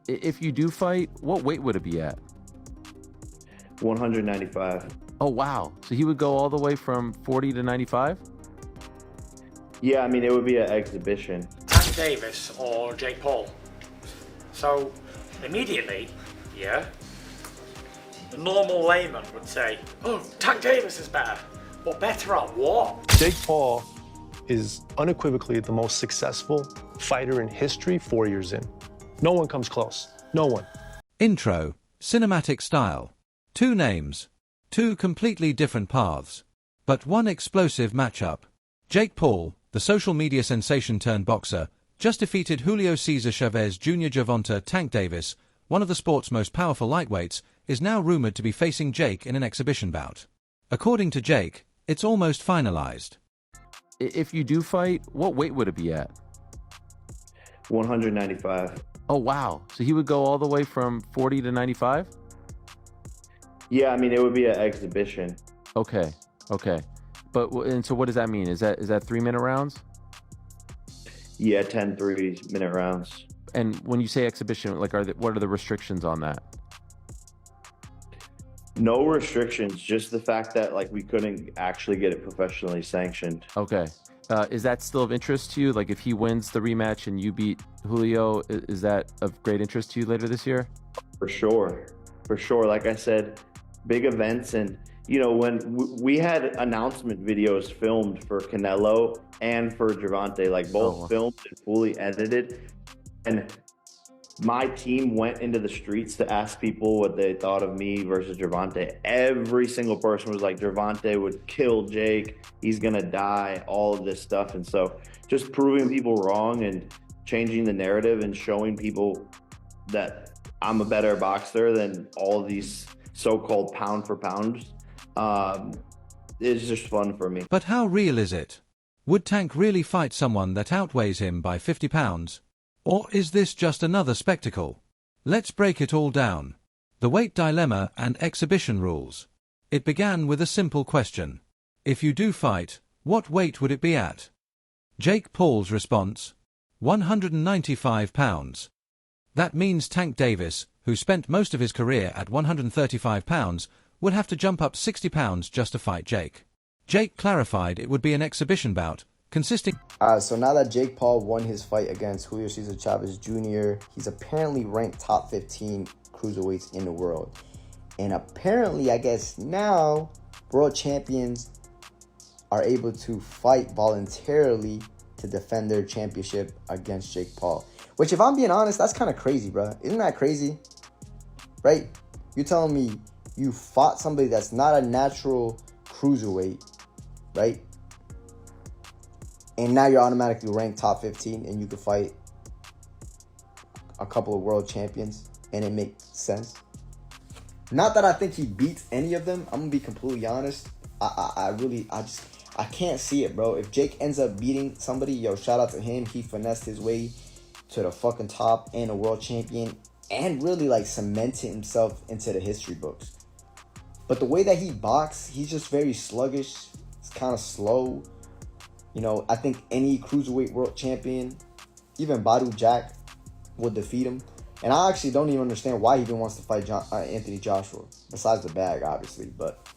If you do fight, what weight would it be at? 195. Oh, wow. So he would go all the way from 40 to 95? Yeah, I mean, it would be an exhibition. Tank Davis or Jake Paul. So, immediately, yeah, the normal layman would say, oh, Tank Davis is better. But better at what? Jake Paul is unequivocally the most successful fighter in history 4 years in. No one comes close. No one. Intro, cinematic style. Two names. Two completely different paths. But one explosive matchup. Jake Paul, the social media sensation turned boxer, just defeated Julio Cesar Chavez Jr. Gervonta. Tank Davis, one of the sport's most powerful lightweights, is now rumored to be facing Jake in an exhibition bout. According to Jake, it's almost finalized. If you do fight, what weight would it be at? 195. Oh, wow. So he would go all the way from 40 to 95? Yeah, I mean, it would be an exhibition. Okay. But, and so what does that mean? Is that 3-minute rounds? Yeah, 10 3-minute rounds. And when you say exhibition, like, what are the restrictions on that? No restrictions, just the fact that like we couldn't actually get it professionally sanctioned. Okay. Is that still of interest to you? Like if he wins the rematch and you beat Julio, is that of great interest to you later this year? For sure. Like I said, big events. And, you know, when we had announcement videos filmed for Canelo and for Gervonta, like both filmed and fully edited. And my team went into the streets to ask people what they thought of me versus Gervonta. Every single person was like, Gervonta would kill Jake. He's going to die, all of this stuff. And so just proving people wrong and changing the narrative and showing people that I'm a better boxer than all of these so-called pound for pound is just fun for me. But how real is it? Would Tank really fight someone that outweighs him by 50 pounds? Or is this just another spectacle? Let's break it all down. The weight dilemma and exhibition rules. It began with a simple question. If you do fight, what weight would it be at? Jake Paul's response? 195 pounds. That means Tank Davis, who spent most of his career at 135 pounds, would have to jump up 60 pounds just to fight Jake. Jake clarified it would be an exhibition bout, consisting... So now that Jake Paul won his fight against Julio Cesar Chavez Jr., he's apparently ranked top 15 cruiserweights in the world. And apparently, I guess now, world champions are able to fight voluntarily to defend their championship against Jake Paul. Which, if I'm being honest, that's kind of crazy, bro. Isn't that crazy? Right? You're telling me you fought somebody that's not a natural cruiserweight, right? And now you're automatically ranked top 15 and you can fight a couple of world champions and it makes sense. Not that I think he beats any of them. I'm going to be completely honest. I can't see it, bro. If Jake ends up beating somebody, yo, shout out to him. He finessed his way to the fucking top and a world champion and really like cemented himself into the history books. But the way that he boxes, he's just very sluggish. It's kind of slow. You know, I think any cruiserweight world champion, even Badu Jack, will defeat him. And I actually don't even understand why he even wants to fight Anthony Joshua, besides the bag, obviously. But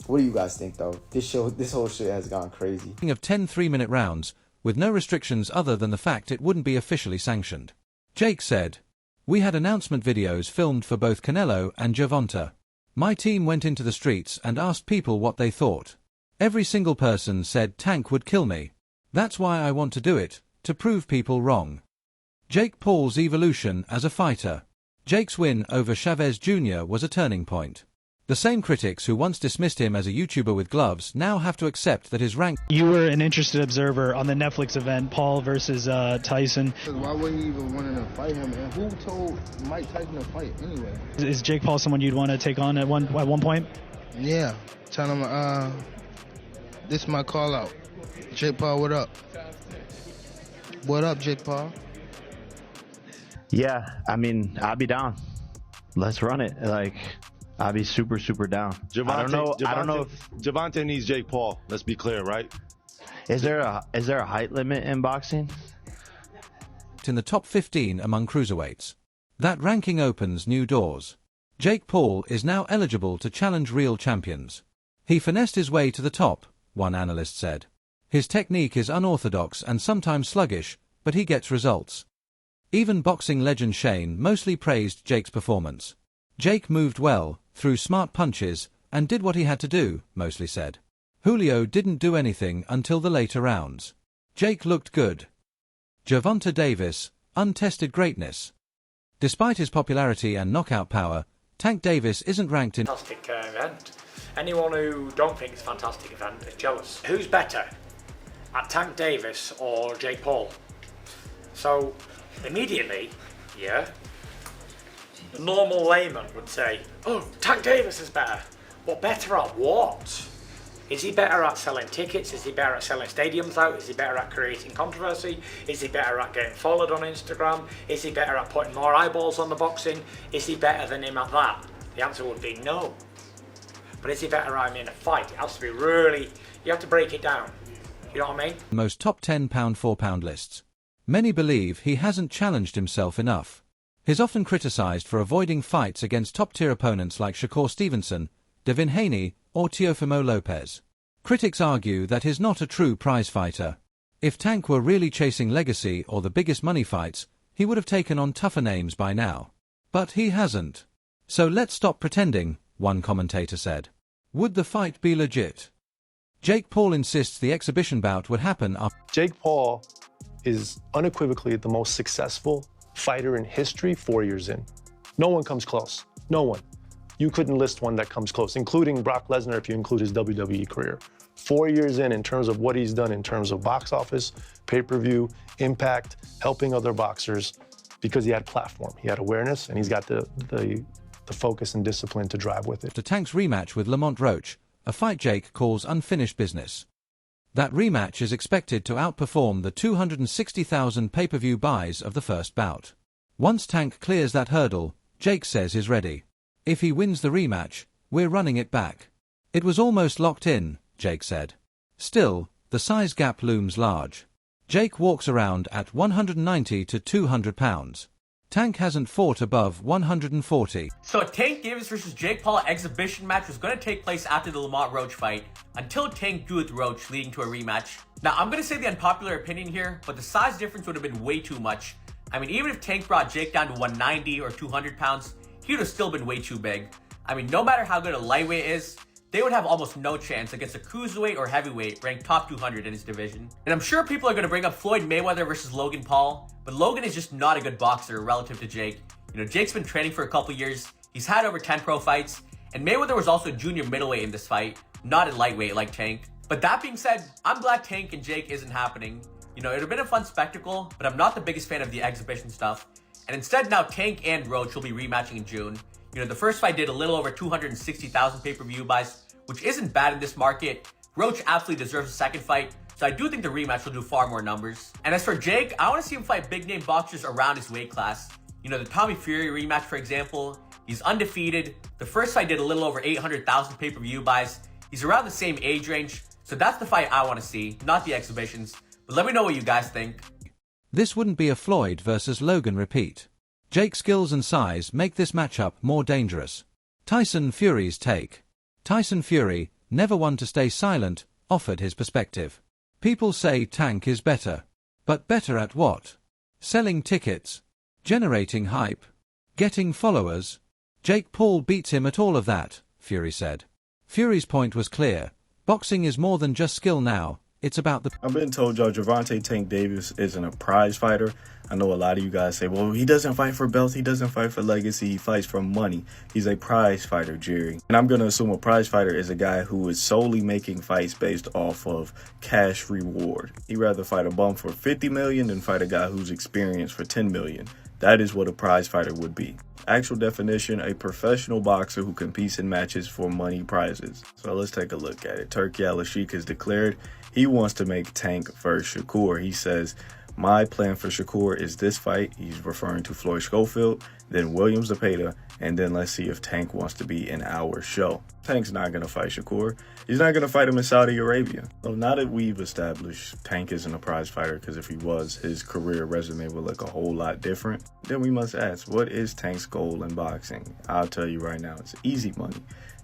what do you guys think, though? This whole shit has gone crazy. Of 10 3-minute rounds, with no restrictions other than the fact it wouldn't be officially sanctioned. Jake said, "We had announcement videos filmed for both Canelo and Gervonta. My team went into the streets and asked people what they thought. Every single person said Tank would kill me. That's why I want to do it, to prove people wrong." Jake Paul's evolution as a fighter. Jake's win over Chavez Jr. was a turning point. The same critics who once dismissed him as a YouTuber with gloves now have to accept that his rank... You were an interested observer on the Netflix event, Paul versus Tyson. Why would he even want to fight him? And who told Mike Tyson to fight anyway? Is Jake Paul someone you'd want to take on at one point? Yeah. Tell him, this is my call out. Jake Paul, what up? What up, Jake Paul? Yeah, I mean, I'll be down. Let's run it. Like, I'll be super down. I don't know if Gervonta needs Jake Paul. Let's be clear, right? Is there a height limit in boxing? ranked in the top 15 among cruiserweights. That ranking opens new doors. Jake Paul is now eligible to challenge real champions. He finessed his way to the top, one analyst said. His technique is unorthodox and sometimes sluggish, but he gets results. Even boxing legend Shane mostly praised Jake's performance. Jake moved well, threw smart punches, and did what he had to do, mostly said. Julio didn't do anything until the later rounds. Jake looked good. Gervonta Davis, untested greatness. Despite his popularity and knockout power, Tank Davis isn't ranked in fantastic event. Anyone who don't think it's a fantastic event is jealous. Who's better, at Tank Davis or Jake Paul? So, immediately, yeah, the normal layman would say, oh, Tank Davis is better. But better at what? Is he better at selling tickets? Is he better at selling stadiums out? Is he better at creating controversy? Is he better at getting followed on Instagram? Is he better at putting more eyeballs on the boxing? Is he better than him at that? The answer would be no. But is he better at him in a fight? It has to be really, you have to break it down. You know what I mean? Most top 10 pound-for-pound lists. Many believe he hasn't challenged himself enough. He's often criticized for avoiding fights against top-tier opponents like Shakur Stevenson, Devin Haney, or Teofimo Lopez. Critics argue that he's not a true prize fighter. If Tank were really chasing legacy or the biggest money fights, he would have taken on tougher names by now. But he hasn't. So let's stop pretending, one commentator said. Would the fight be legit? Jake Paul insists the exhibition bout would happen after. Jake Paul is unequivocally the most successful fighter in history 4 years in. No one comes close. No one. You couldn't list one that comes close, including Brock Lesnar if you include his WWE career. 4 years in terms of what he's done in terms of box office, pay-per-view, impact, helping other boxers, because he had platform, he had awareness, and he's got the focus and discipline to drive with it. To Tank's rematch with Lamont Roach, a fight Jake calls unfinished business. That rematch is expected to outperform the 260,000 pay-per-view buys of the first bout. Once Tank clears that hurdle, Jake says he's ready. If he wins the rematch, we're running it back. It was almost locked in, Jake said. Still, the size gap looms large. Jake walks around at 190 to 200 pounds. Tank hasn't fought above 140. So a Tank Davis versus Jake Paul exhibition match was going to take place after the Lamont Roach fight, until Tank drew with Roach, leading to a rematch. Now, I'm going to say the unpopular opinion here, but the size difference would have been way too much. I mean, even if Tank brought Jake down to 190 or 200 pounds, he would have still been way too big. I mean, no matter how good a lightweight is, they would have almost no chance against a cruiserweight or heavyweight ranked top 200 in his division. And I'm sure people are going to bring up Floyd Mayweather versus Logan Paul, but Logan is just not a good boxer relative to Jake. You know, Jake's been training for a couple years, he's had over 10 pro fights, and Mayweather was also junior middleweight in this fight, not in lightweight like Tank. But that being said, I'm glad Tank and Jake isn't happening. You know, it would have been a fun spectacle, but I'm not the biggest fan of the exhibition stuff. And instead now Tank and Roach will be rematching in June. You know, the first fight did a little over 260,000 pay-per-view buys, which isn't bad in this market. Roach absolutely deserves a second fight, so I do think the rematch will do far more numbers. And as for Jake, I want to see him fight big-name boxers around his weight class. You know, the Tommy Fury rematch, for example, he's undefeated. The first fight did a little over 800,000 pay-per-view buys. He's around the same age range, so that's the fight I want to see, not the exhibitions. But let me know what you guys think. This wouldn't be a Floyd versus Logan repeat. Jake's skills and size make this matchup more dangerous. Tyson Fury's take. Tyson Fury, never one to stay silent, offered his perspective. People say Tank is better. But better at what? Selling tickets? Generating hype? Getting followers? Jake Paul beats him at all of that, Fury said. Fury's point was clear. Boxing is more than just skill now. It's about the... I've been told y'all Gervonta Tank Davis isn't a prize fighter. I know a lot of you guys say, well, he doesn't fight for belts. He doesn't fight for legacy. He fights for money. He's a prize fighter, Jerry. And I'm going to assume a prize fighter is a guy who is solely making fights based off of cash reward. He'd rather fight a bum for $50 million than fight a guy who's experienced for $10 million. That is what a prize fighter would be. Actual definition, a professional boxer who competes in matches for money prizes. So let's take a look at it. Turki Al-Sheikh has declared he wants to make Tank versus Shakur. He says, My plan for Shakur is this fight. He's referring to Floyd Schofield, then William Zepeda, and then let's see if Tank wants to be in our show. Tank's not going to fight Shakur. He's not going to fight him in Saudi Arabia. So now that we've established Tank isn't a prize fighter, because if he was, his career resume would look a whole lot different, then we must ask, what is Tank's goal in boxing? I'll tell you right now, it's easy money.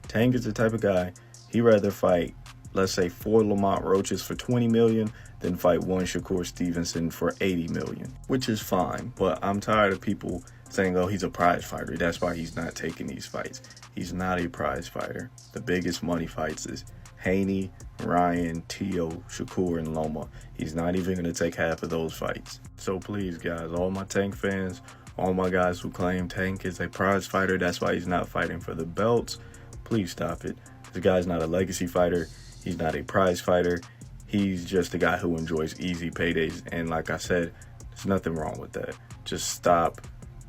Tank is the type of guy, he'd rather fight, let's say, 4 Lamont Roaches for $20 million than fight 1 Shakur Stevenson for $80 million, which is fine. But I'm tired of people saying, oh, he's a prize fighter. That's why he's not taking these fights. He's not a prize fighter. The biggest money fights is Haney, Ryan, Teo, Shakur, and Loma. He's not even going to take half of those fights. So please, guys, all my Tank fans, all my guys who claim Tank is a prize fighter, that's why he's not fighting for the belts, please stop it. This guy's not a legacy fighter. He's not a prize fighter. He's just a guy who enjoys easy paydays. And like I said, there's nothing wrong with that. Just stop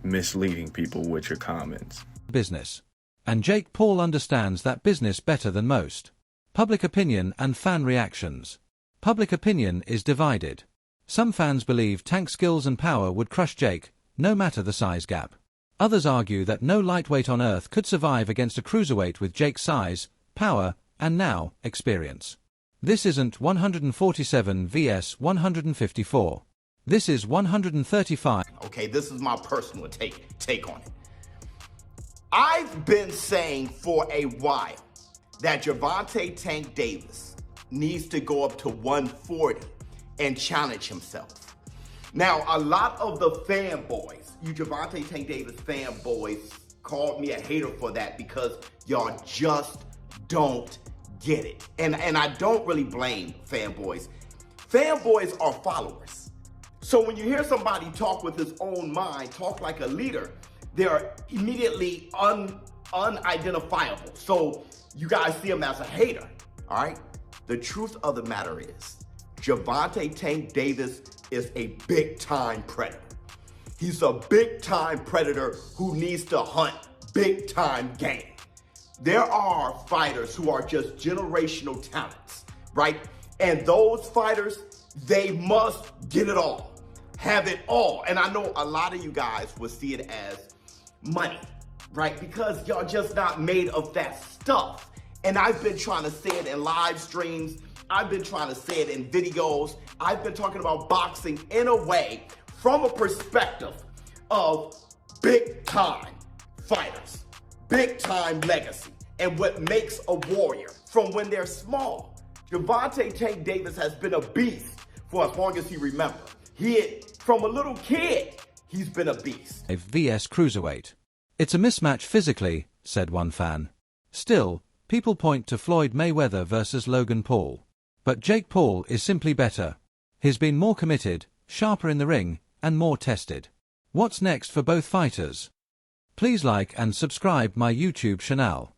misleading people with your comments. Business. And Jake Paul understands that business better than most. Public opinion and fan reactions. Public opinion is divided. Some fans believe Tank's skills and power would crush Jake, no matter the size gap. Others argue that no lightweight on earth could survive against a cruiserweight with Jake's size, power, and now, experience. This isn't 147 vs 154. This is 135. Okay, this is my personal take on it. I've been saying for a while that Gervonta Tank Davis needs to go up to 140 and challenge himself. Now, a lot of the fanboys, you Gervonta Tank Davis fanboys, called me a hater for that because y'all just don't get it. And I don't really blame fanboys. Fanboys are followers. So when you hear somebody talk with his own mind, talk like a leader, they're immediately unidentifiable. So you guys see him as a hater, all right? The truth of the matter is, Gervonta Tank Davis is a big-time predator. He's a big-time predator who needs to hunt big-time game. There are fighters who are just generational talents, right? And those fighters, they must get it all, have it all. And I know a lot of you guys will see it as money, right? Because y'all just not made of that stuff. And I've been trying to say it in live streams. I've been trying to say it in videos. I've been talking about boxing in a way from a perspective of big time fighters, big time legacy, and what makes a warrior from when they're small. Gervonta Tank Davis has been a beast for as long as he remembers. From a little kid, he's been a beast. vs cruiserweight. It's a mismatch physically, said one fan. Still, people point to Floyd Mayweather versus Logan Paul. But Jake Paul is simply better. He's been more committed, sharper in the ring, and more tested. What's next for both fighters? Please like and subscribe my YouTube channel.